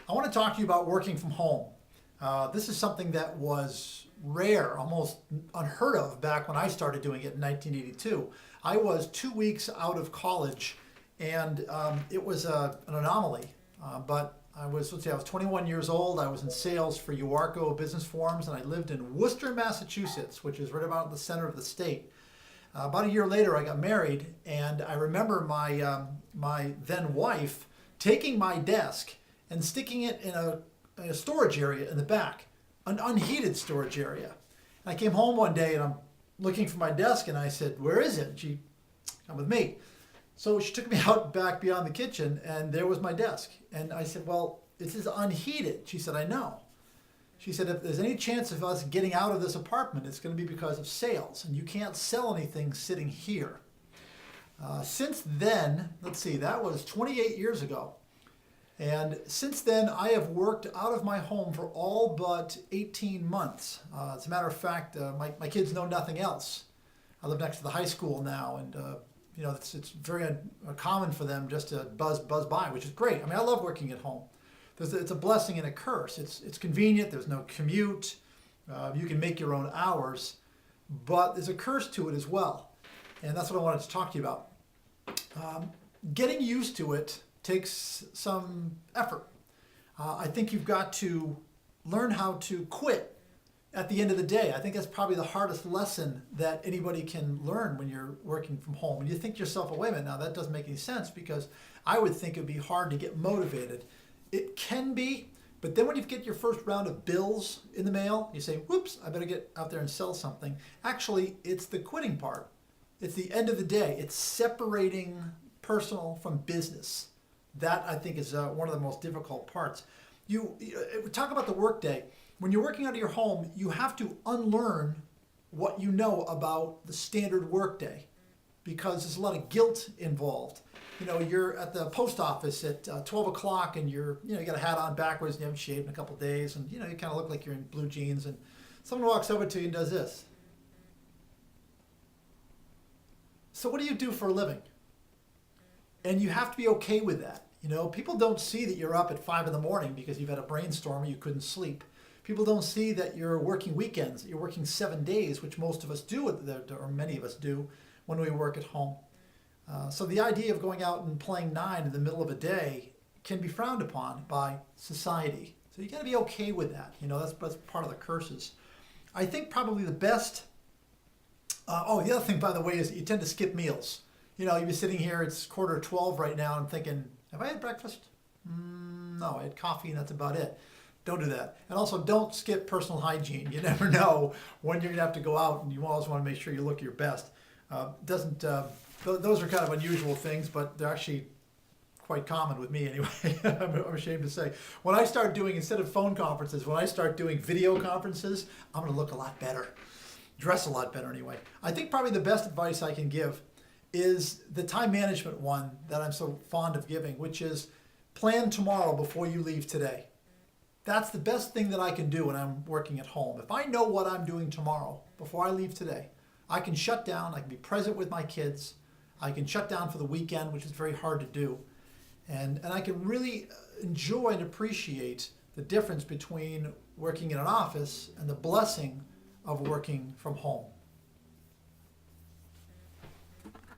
I want to talk to you about working from home. This is something that was rare, almost unheard of back when I started doing it in 1982. I was 2 weeks out of college, and it was an anomaly. But let's say I was 21 years old. I was in sales for Uarco Business Forums, and I lived in Worcester, Massachusetts, which is right about the center of the state. About a year later, I got married, and I remember my then wife taking my desk and sticking it in a storage area in the back, an unheated storage area. And I came home one day and I'm looking for my desk, and I said, "Where is it?" And she come with me. So she took me out back beyond the kitchen, and there was my desk. And I said, "Well, this is unheated." She said, "I know." She said, "If there's any chance of us getting out of this apartment, it's going to be because of sales, and you can't sell anything sitting here." Since then, let's see, that was 28 years ago. And since then, I have worked out of my home for all but 18 months. As a matter of fact, my kids know nothing else. I live next to the high school now, and it's very common for them just to buzz by, which is great. I mean, I love working at home. It's a blessing and a curse. It's convenient. There's no commute. You can make your own hours, but there's a curse to it as well, and that's what I wanted to talk to you about. Getting used to it takes some effort. I think you've got to learn how to quit at the end of the day. I think that's probably the hardest lesson that anybody can learn when you're working from home. And you think to yourself, "Oh, wait a minute, now that doesn't make any sense," because I would think it would be hard to get motivated. It can be, but then when you get your first round of bills in the mail, you say, "Whoops, I better get out there and sell something." Actually, it's the quitting part. It's the end of the day. It's separating personal from business. That, I think, is one of the most difficult parts. You talk about the workday. When you're working out of your home, you have to unlearn what you know about the standard workday, because there's a lot of guilt involved. You're at the post office at 12 o'clock, and you got a hat on backwards, and you haven't shaved in a couple of days, and you kind of look like you're in blue jeans, and someone walks over to you and does this. So what do you do for a living? And you have to be okay with that. People don't see that you're up at 5 in the morning because you've had a brainstorm or you couldn't sleep. People don't see that you're working weekends, that you're working 7 days, which most of us do, or many of us do, when we work at home. So the idea of going out and playing 9 in the middle of a day can be frowned upon by society. So you got to be okay with that. That's part of the curses. I think probably the best. The other thing, by the way, is that you tend to skip meals. You'd be sitting here, it's 11:45 right now, and I'm thinking, have I had breakfast? No, I had coffee, and that's about it. Don't do that. And also, don't skip personal hygiene. You never know when you're going to have to go out, and you always want to make sure you look your best. Those are kind of unusual things, but they're actually quite common with me anyway. I'm ashamed to say. When I start doing, instead of phone conferences, when I start doing video conferences, I'm going to look a lot better. Dress a lot better anyway. I think probably the best advice I can give is the time management one that I'm so fond of giving, which is plan tomorrow before you leave today. That's the best thing that I can do when I'm working at home. If I know what I'm doing tomorrow before I leave today, I can shut down, I can be present with my kids, I can shut down for the weekend, which is very hard to do, and I can really enjoy and appreciate the difference between working in an office and the blessing of working from home.